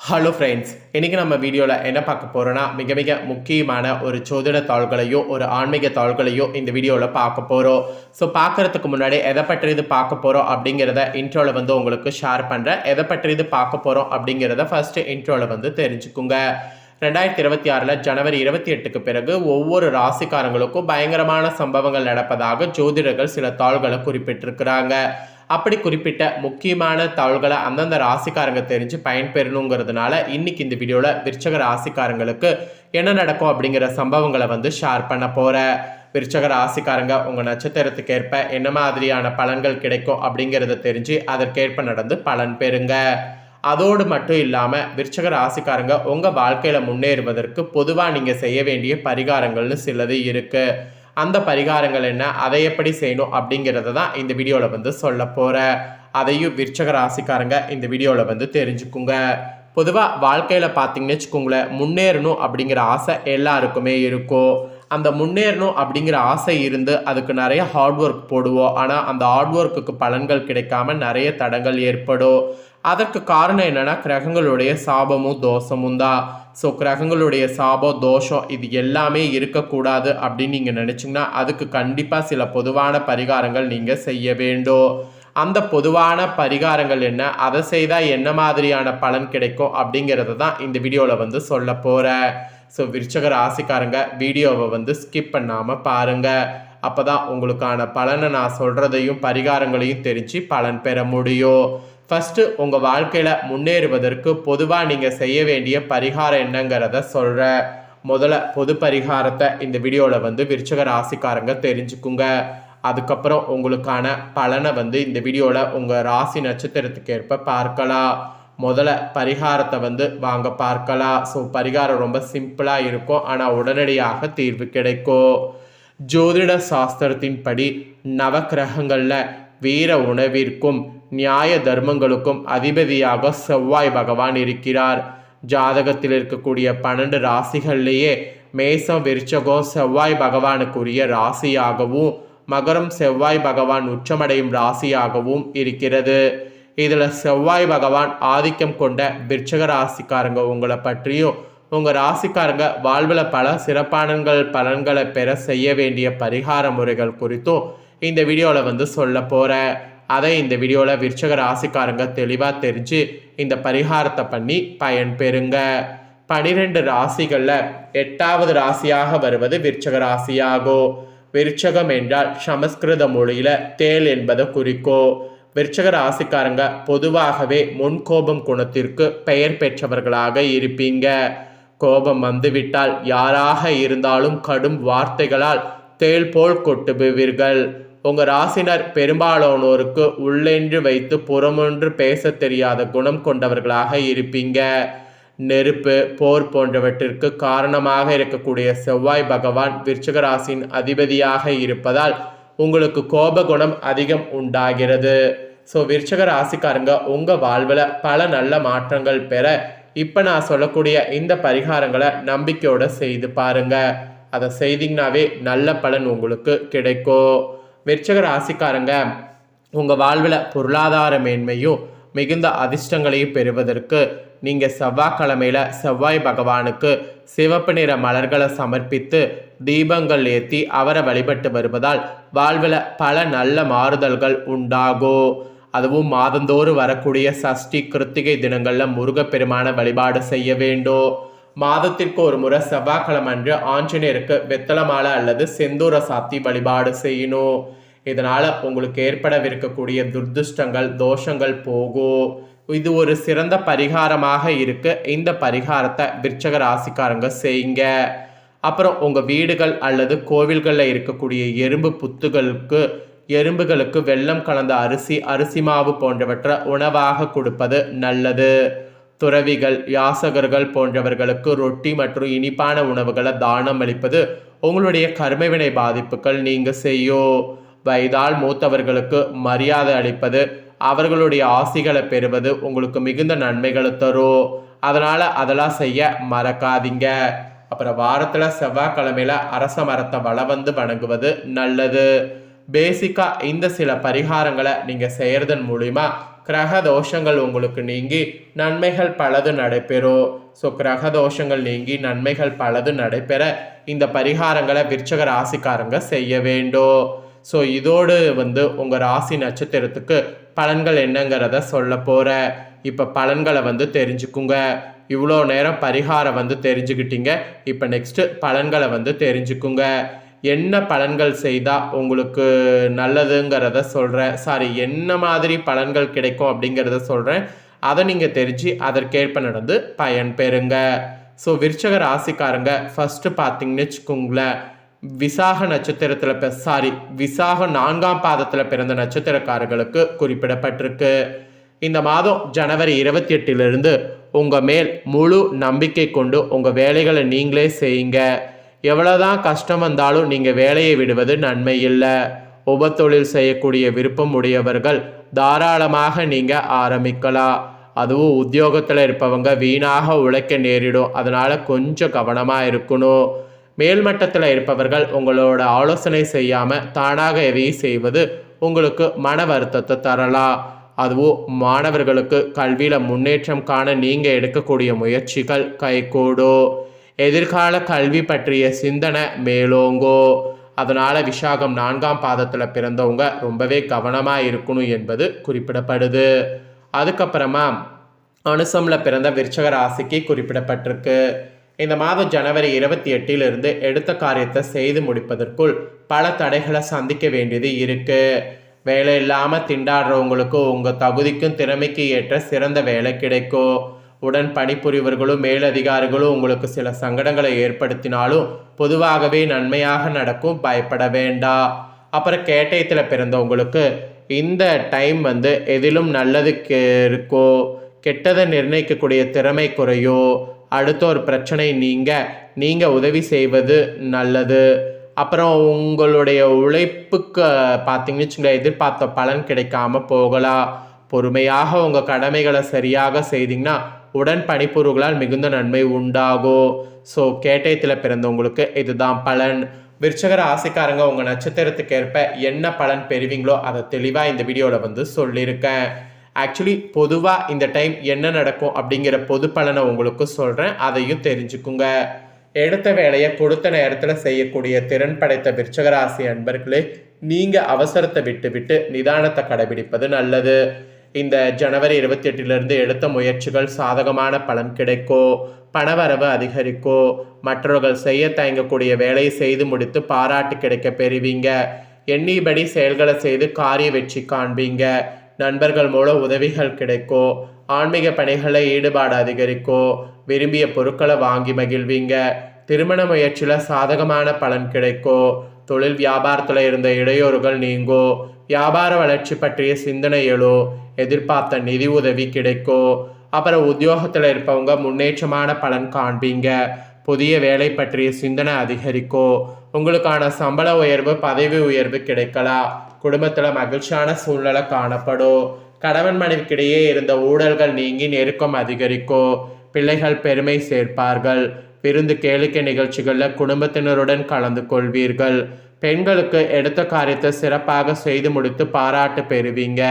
Hello friends, இன்றைக்கி நம்ம வீடியோவில் என்ன பார்க்க போகிறோன்னா மிக மிக முக்கியமான ஒரு ஜோதிட தாள்களையோ ஒரு ஆன்மீக தாள்களையோ இந்த வீடியோவில் பார்க்க போகிறோம். ஸோ பார்க்குறதுக்கு முன்னாடி எதை பற்றி இது பார்க்க போகிறோம் அப்படிங்கிறத இன்ட்ரோவில் உங்களுக்கு ஷேர் பண்ணுறேன். எதை பற்றி இது பார்க்க போகிறோம் அப்படிங்கிறத ஃபஸ்ட்டு இன்ட்ரோவில் தெரிஞ்சுக்குங்க. 2026 ஜனவரி 28க்கு பிறகு ஒவ்வொரு ராசிக்காரங்களுக்கும் பயங்கரமான சம்பவங்கள் நடப்பதாக ஜோதிடர்கள் சில தாள்களை குறிப்பிட்டிருக்கிறாங்க. அப்படி குறிப்பிட்ட முக்கியமான தாள்களை அந்தந்த ராசிக்காரங்க தெரிஞ்சு பயன்பெறணுங்கிறதுனால இன்னைக்கு இந்த வீடியோவில் விருச்சக ராசிக்காரங்களுக்கு என்ன நடக்கும் அப்படிங்கிற சம்பவங்களை ஷேர் பண்ண போகிறேன். விருச்சக ராசிக்காரங்க உங்கள் நட்சத்திரத்துக்கு ஏற்ப என்ன மாதிரியான பலன்கள் கிடைக்கும் அப்படிங்கிறத தெரிஞ்சு அதற்கேற்ப நடந்து பலன் பெறுங்க. அதோடு மட்டும் இல்லாமல் விருச்சக ராசிக்காரங்க உங்கள் வாழ்க்கையில் முன்னேறுவதற்கு பொதுவாக நீங்கள் செய்ய வேண்டிய பரிகாரங்கள்னு சிலது இருக்குது. அந்த பரிகாரங்கள் என்ன, அதை எப்படி செய்யணும் அப்படிங்கிறத தான் இந்த வீடியோவில் சொல்ல போகிறேன். அதையும் விருச்சக ராசிக்காரங்க இந்த வீடியோவில் தெரிஞ்சுக்குங்க. பொதுவாக வாழ்க்கையில் பார்த்தீங்கன்னு வச்சுக்கோங்களேன், முன்னேறணும் அப்படிங்கிற ஆசை எல்லாருக்குமே இருக்கும். அந்த முன்னேறணும் அப்படிங்கிற ஆசை இருந்து அதுக்கு நிறைய ஹார்ட் ஒர்க் போடுவோம். ஆனால் அந்த ஹார்ட் ஒர்க்குக்கு பலன்கள் கிடைக்காம நிறைய தடங்கள் ஏற்படும். அதற்கு காரணம் என்னென்னா கிரகங்களுடைய சாபமும் தோஷமும் தான். ஸோ கிரகங்களுடைய சாபம் தோஷம் இது எல்லாமே இருக்கக்கூடாது அப்படின்னு நீங்கள் நினச்சிங்கன்னா அதுக்கு கண்டிப்பாக சில பொதுவான பரிகாரங்கள் நீங்கள் செய்ய வேண்டும். அந்த பொதுவான பரிகாரங்கள் என்ன, அதை செய்தால் என்ன மாதிரியான பலன் கிடைக்கும் அப்படிங்கிறத தான் இந்த வீடியோவில் சொல்ல போகிறேன். ஸோ விருச்சக ராசிக்காரங்க வீடியோவை ஸ்கிப் பண்ணாமல் பாருங்கள். அப்போ தான் உங்களுக்கான பலனை நான் சொல்கிறதையும் பரிகாரங்களையும் தெரிஞ்சு பலன் பெற முடியும். ஃபஸ்ட்டு உங்கள் வாழ்க்கையில் முன்னேறுவதற்கு பொதுவாக நீங்கள் செய்ய வேண்டிய பரிகாரம் என்னங்கிறத சொல்கிறேன். முதல்ல பொது பரிகாரத்தை இந்த வீடியோவில் விருச்சக ராசிக்காரங்க தெரிஞ்சுக்குங்க. அதுக்கப்புறம் உங்களுக்கான பலனை இந்த வீடியோவில் உங்கள் ராசி நட்சத்திரத்துக்கு ஏற்ப பார்க்கலாம். முதல்ல பரிகாரத்தை வாங்க பார்க்கலாம். ஸோ பரிகாரம் ரொம்ப சிம்பிளாக இருக்கும், ஆனால் உடனடியாக தீர்வு கிடைக்கும். ஜோதிட சாஸ்திரத்தின்படி நவக்கிரகங்களில் வீர உணவிற்கும் நியாய தர்மங்களுக்கும் அதிபதியாக செவ்வாய் பகவான் இருக்கிறார். ஜாதகத்தில் இருக்கக்கூடிய 12 ராசிகள்லேயே மேசம் விருச்சகம் செவ்வாய் பகவானுக்குரிய ராசியாகவும் மகரம் செவ்வாய் பகவான் உச்சமடையும் ராசியாகவும் இருக்கிறது. இதில் செவ்வாய் பகவான் ஆதிக்கம் கொண்ட விருச்சக ராசிக்காரங்க உங்களை பற்றியும் உங்கள் ராசிக்காரங்க வாழ்வில் பல சிறப்பான பலன்களை பெற செய்ய வேண்டிய பரிகார முறைகள் குறித்தும் இந்த வீடியோவில் சொல்ல போகிறேன். அதை இந்த வீடியோவில் விருச்சக ராசிக்காரங்க தெளிவாக தெரிஞ்சு இந்த பரிகாரத்தை பண்ணி பயன் பெறுங்க. 12 ராசிகளில் 8வது ராசியாக வருவது விருச்சக ராசியாகும். விருச்சகம் என்றால் சமஸ்கிருத மொழியில் தேல் என்பதை குறிக்கும். விருச்சக ராசிக்காரங்க பொதுவாகவே முன்கோபம் குணத்திற்கு பெயர் பெற்றவர்களாக இருப்பீங்க. கோபம் வந்துவிட்டால் யாராக இருந்தாலும் கடும் வார்த்தைகளால் தேல் போல் கொட்டுபவீர்கள். உங்கள் ராசினர் பெரும்பாலானோருக்கு உள்ளென்று வைத்து புறமொன்று பேச தெரியாத குணம் கொண்டவர்களாக இருப்பீங்க. நெருப்பு, போர் போன்றவற்றிற்கு காரணமாக இருக்கக்கூடிய செவ்வாய் பகவான் விருச்சக ராசியின் அதிபதியாக இருப்பதால் உங்களுக்கு கோப குணம் அதிகம் உண்டாகிறது. ஸோ விருச்சக ராசிக்காரங்க உங்கள் வாழ்வில் பல நல்ல மாற்றங்கள் பெற இப்போ நான் சொல்லக்கூடிய இந்த பரிகாரங்களை நம்பிக்கையோடு செய்து பாருங்கள். அதை செய்தீங்கன்னாவே நல்ல பலன் உங்களுக்கு கிடைக்கும். விருச்சக ராசிக்காரங்க உங்கள் வாழ்வில் பொருளாதார மேன்மையும் மிகுந்த அதிர்ஷ்டங்களையும் பெறுவதற்கு நீங்கள் செவ்வாய்க்கிழமையில் செவ்வாய் பகவானுக்கு சிவப்பு நிற மலர்களை சமர்ப்பித்து தீபங்கள் ஏற்றி அவரை வழிபட்டு வருவதால் வாழ்வில் பல நல்ல மாறுதல்கள் உண்டாகும். அதுவும் மாதந்தோறும் வரக்கூடிய சஷ்டி கிருத்திகை தினங்களில் முருகப்பெருமான வழிபாடு செய்ய வேண்டும். மாதத்திற்கு ஒரு முறை செவ்வாய்க்கிழமை அன்று ஆஞ்சநேயருக்கு வெத்தலை மாலை அல்லது செந்தூர சாத்தி வழிபாடு செய்யணும். இதனால் உங்களுக்கு ஏற்படவிருக்கக்கூடிய துர்திருஷ்டங்கள் தோஷங்கள் போகும். இது ஒரு சிறந்த பரிகாரமாக இருக்கு. இந்த பரிகாரத்தை விருச்சக ராசிக்காரங்க செய்யுங்க. அப்புறம் உங்கள் வீடுகள் அல்லது கோவில்களில் இருக்கக்கூடிய எறும்புகளுக்கு வெல்லம் கலந்த அரிசி மாவு போன்றவற்றை உணவாக கொடுப்பது நல்லது. துறவிகள் யாசகர்கள் போன்றவர்களுக்கு ரொட்டி மற்றும் இனிப்பான உணவுகளை தானம் அளிப்பது உங்களுடைய கர்மவினை பாதிப்புகள் நீங்க செய்யும். வயதால் மூத்தவர்களுக்கு மரியாதை அளிப்பது அவர்களுடைய ஆசிகளை பெறுவது உங்களுக்கு மிகுந்த நன்மைகளை தரும். அதனால் அதெல்லாம் செய்ய மறக்காதீங்க. அப்புறம் வாரத்தில் செவ்வாய்க்கிழமையில் அரச மரத்தை வணங்குவது நல்லது. பேசிக்காக இந்த சில பரிகாரங்களை நீங்கள் செய்கிறதன் மூலிமா கிரக தோஷங்கள் உங்களுக்கு நீங்கி நன்மைகள் பலது நடைபெறும். ஸோ கிரக தோஷங்கள் நீங்கி நன்மைகள் பலது நடைபெற இந்த பரிகாரங்களை விருச்சக ராசிக்காரங்க செய்ய வேண்டும். ஸோ இதோடு உங்கள் ராசி நட்சத்திரத்துக்கு பலன்கள் என்னங்கிறத சொல்ல போகிறேன். இப்போ பலன்களை தெரிஞ்சுக்குங்க. இவ்வளோ நேரம் பரிகாரம் தெரிஞ்சுக்கிட்டீங்க. இப்போ நெக்ஸ்ட்டு பலன்களை தெரிஞ்சுக்குங்க. என்ன பலன்கள் செய்தால் உங்களுக்கு நல்லதுங்கிறத சொல்கிறேன். என்ன மாதிரி பலன்கள் கிடைக்கும் அப்படிங்கிறத சொல்கிறேன். அதை நீங்கள் தெரிஞ்சு அதற்கேற்ப நடந்து பயன் பெறுங்க. ஸோ விருச்சக ராசிக்காரங்க ஃபஸ்ட்டு பார்த்தீங்கன்னு வச்சுக்கோங்களேன், விசாக நட்சத்திரத்தில் விசாக 4ஆம் பாதத்தில் பிறந்த நட்சத்திரக்காரர்களுக்கு குறிப்பிடப்பட்டிருக்கு. இந்த மாதம் ஜனவரி 28 உங்கள் மேல் முழு நம்பிக்கை கொண்டு உங்கள் வேலைகளை நீங்களே செய்யுங்க. எவ்வளோதான் கஷ்டம் வந்தாலும் நீங்கள் வேலையை விடுவது நன்மை இல்லை. உபத்தொழில் செய்யக்கூடிய விருப்பம் உடையவர்கள் தாராளமாக நீங்கள் ஆரம்பிக்கலாம். அதுவும் உத்தியோகத்தில் இருப்பவங்க வீணாக உழைக்க நேரிடும். அதனால் கொஞ்சம் கவனமாக இருக்கணும். மேல்மட்டத்தில் இருப்பவர்கள் உங்களோட ஆலோசனை செய்யாமல் தானாக எதையும் செய்வது உங்களுக்கு மன வருத்தத்தை தரலாம். அதுவும் மாணவர்களுக்கு கல்வியில் முன்னேற்றம் காண நீங்கள் எடுக்கக்கூடிய முயற்சிகள் கைகூடும். எதிர்கால கல்வி பற்றிய சிந்தனை மேலோங்கோ. அதனால் விசாகம் 4ஆம் பாதத்தில் பிறந்தவங்க ரொம்பவே கவனமாக இருக்கணும் என்பது குறிப்பிடப்படுது. அதுக்கப்புறமா அனுசமில் பிறந்த விருச்சக ராசிக்கு குறிப்பிடப்பட்டிருக்கு. இந்த மாதம் ஜனவரி 28 எடுத்த காரியத்தை செய்து முடிப்பதற்குள் பல தடைகளை சந்திக்க வேண்டியது இருக்குது. வேலை இல்லாமல் திண்டாடுறவங்களுக்கு உங்கள் தகுதிக்கும் திறமைக்கு ஏற்ற சிறந்த வேலை கிடைக்கும். உடன் பணிபுரிவர்களும் மேலதிகாரிகளும் உங்களுக்கு சில சங்கடங்களை ஏற்படுத்தினாலும் பொதுவாகவே நன்மையாக நடக்கும், பயப்பட வேண்டாம். அப்புறம் கேட்டயத்தில் பிறந்தவங்களுக்கு இந்த டைம் எதிலும் நல்லது இருக்கோ, கெட்டதை நிர்ணயிக்கக்கூடிய திறமை குறையோ, அடுத்த ஒரு பிரச்சனை நீங்கள் உதவி செய்வது நல்லது. அப்புறம் உங்களுடைய உழைப்புக்கு பார்த்தீங்கன்னு வச்சுங்களேன், எதிர்பார்த்த பலன் கிடைக்காம போகலாம். பொறுமையாக உங்கள் கடமைகளை சரியாக செய்தீங்கன்னா உடன் பணிபுரிவுகளால் மிகுந்த நன்மை உண்டாகும். ஸோ கேட்டயத்தில் பிறந்தவங்களுக்கு இதுதான் பலன். விருச்சக ராசிக்காரங்க உங்கள் நட்சத்திரத்துக்கு ஏற்ப என்ன பலன் பெறுவீங்களோ அதை தெளிவாக இந்த வீடியோவில் சொல்லியிருக்கேன். ஆக்சுவலி பொதுவாக இந்த டைம் என்ன நடக்கும் அப்படிங்கிற பொது பலனை உங்களுக்கு சொல்கிறேன், அதையும் தெரிஞ்சுக்குங்க. எடுத்த வேலையை கொடுத்த நேரத்தில் செய்யக்கூடிய திறன் படைத்த விருச்சக ராசி அன்பர்களே, நீங்கள் அவசரத்தை விட்டு நிதானத்தை கடைபிடிப்பது நல்லது. இந்த ஜனவரி 28 எடுத்த முயற்சிகள் சாதகமான பலன் கிடைக்கும். பணவரவு அதிகரிக்கும். மற்றவர்கள் செய்ய தயங்கக்கூடிய வேலையை செய்து முடித்து பாராட்டு கிடைக்க பெறுவீங்க. எண்ணியபடி செயல்களை செய்து காரிய வெற்றி காண்பீங்க. நண்பர்கள் மூலம் உதவிகள் கிடைக்கும். ஆன்மீக பணிகளில் ஈடுபாடு அதிகரிக்கும். விரும்பிய பொருட்களை வாங்கி மகிழ்வீங்க. திருமண முயற்சியில் சாதகமான பலன் கிடைக்கும். தொழில் வியாபாரத்தில் இருந்த இடையூறுகள் நீங்கும். வியாபார வளர்ச்சி பற்றிய சிந்தனை எழும். எதிர்பார்த்த நிதி உதவி கிடைக்கும். அப்புறம் உத்தியோகத்தில் இருப்பவங்க முன்னேற்றமான பலன் காண்பீங்க. புதிய வேலை பற்றிய சிந்தனை அதிகரிக்கும். உங்களுக்கான சம்பள உயர்வு, பதவி உயர்வு கிடைக்கலாம். குடும்பத்தில் மகிழ்ச்சியான சூழ்நிலை காணப்படும். கணவன் மனைவிக்கிடையே இருந்த ஊழல்கள் நீங்கி நெருக்கம் அதிகரிக்கும். பிள்ளைகள் பெருமை சேர்ப்பார்கள். விருந்து கேளிக்கை நிகழ்ச்சிகளில் குடும்பத்தினருடன் கலந்து கொள்வீர்கள். பெண்களுக்கு எடுத்த காரியத்தை சிறப்பாக செய்து முடித்து பாராட்டு பெறுவீங்க.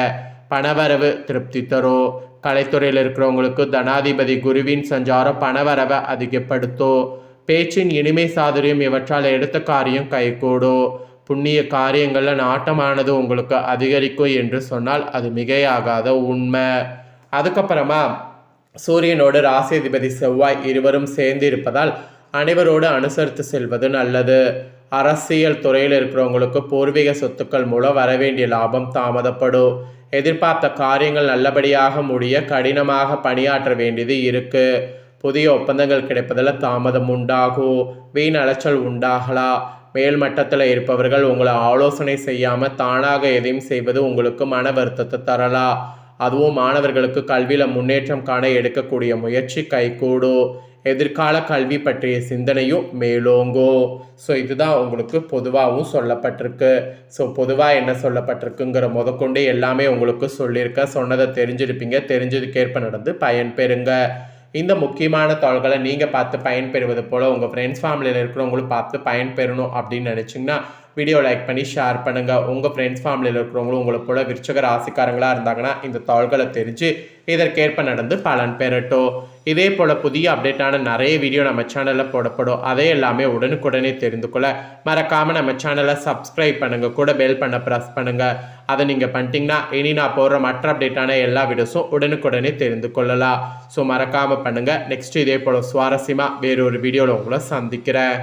பணவரவு திருப்தி தரும். கலைத்துறையில் இருக்கிறவங்களுக்கு தனாதிபதி குருவின் சஞ்சாரம் பணவரவை அதிகப்படுத்தும். பேச்சின் இனிமை சாதுரியம் இவற்றால் எடுத்த காரியம் கைகூடும். புண்ணிய காரியங்களில் நாட்டமானது உங்களுக்கு அதிகரிக்கும் என்று சொன்னால் அது மிகையாகாத உண்மை. அதுக்கப்புறமா சூரியனோடு ராசிதிபதி செவ்வாய் இருவரும் சேர்ந்து இருப்பதால் அனைவரோடு அனுசரித்து செல்வது நல்லது. அரசியல் துறையில் இருக்கிறவங்களுக்கு பூர்வீக சொத்துக்கள் மூலம் வரவேண்டிய லாபம் தாமதப்படும். எதிர்பார்த்த காரியங்கள் நல்லபடியாக முடிய கடினமாக பணியாற்ற வேண்டியது இருக்கு. புதிய ஒப்பந்தங்கள் கிடைப்பதில் தாமதம் உண்டாகும். வீண் அலைச்சல் உண்டாகலாம். மேல் மட்டத்தில் இருப்பவர்கள் உங்களை ஆலோசனை செய்யாமல் தானாக எதையும் செய்வது உங்களுக்கு மன வருத்தத்தை தரலாம். அதுவும் மாணவர்களுக்கு கல்வியில் முன்னேற்றம் காண எடுக்கக்கூடிய முயற்சி கைகூடும். எதிர்கால கல்வி பற்றிய சிந்தனையும் மேலோங்கும். ஸோ இதுதான் உங்களுக்கு பொதுவாகவும் சொல்லப்பட்டிருக்கு. ஸோ பொதுவாக என்ன சொல்லப்பட்டிருக்குங்கிற முதற்கொண்டு எல்லாமே உங்களுக்கு சொல்லியிருக்க. சொன்னதை தெரிஞ்சிருப்பீங்க. தெரிஞ்சதுக்கேற்ப நடந்து பயன்பெறுங்க. இந்த முக்கியமான தாள்களை நீங்கள் பார்த்து பயன்பெறுவது போல் உங்கள் ஃப்ரெண்ட்ஸ் ஃபேமிலியில் இருக்கிறவங்களும் பார்த்து பயன்பெறணும் அப்படின்னு நினச்சிங்கன்னா வீடியோ லைக் பண்ணி ஷேர் பண்ணுங்கள். உங்கள் ஃப்ரெண்ட்ஸ் ஃபேமிலியில் இருக்கிறவங்களும் உங்களை போல் விருச்சிக ராசிக்காரங்களாக இருந்தாங்கன்னா இந்த தாள்களை தெரிஞ்சு இதற்கேற்ப நடந்து பலன் பெறட்டும். இதே போல் புதிய அப்டேட்டான நிறைய வீடியோ நம்ம சேனலில் போடப்படும். அதே எல்லாமே உடனுக்குடனே தெரிந்து கொள்ள மறக்காமல் நம்ம சேனலை சப்ஸ்கிரைப் பண்ணுங்கள், கூட பெல் பண்ண ப்ரெஸ் பண்ணுங்கள். அதை நீங்கள் பண்ணிட்டீங்கன்னா இனி நான் போடுற மற்ற அப்டேட்டான எல்லா வீடியோஸும் உடனுக்குடனே தெரிந்து கொள்ளலாம். ஸோ மறக்காமல் பண்ணுங்கள். நெக்ஸ்ட் இதே போல் சுவாரஸ்யமாக வேறொரு வீடியோவில் உங்களை சந்திக்கிறேன்.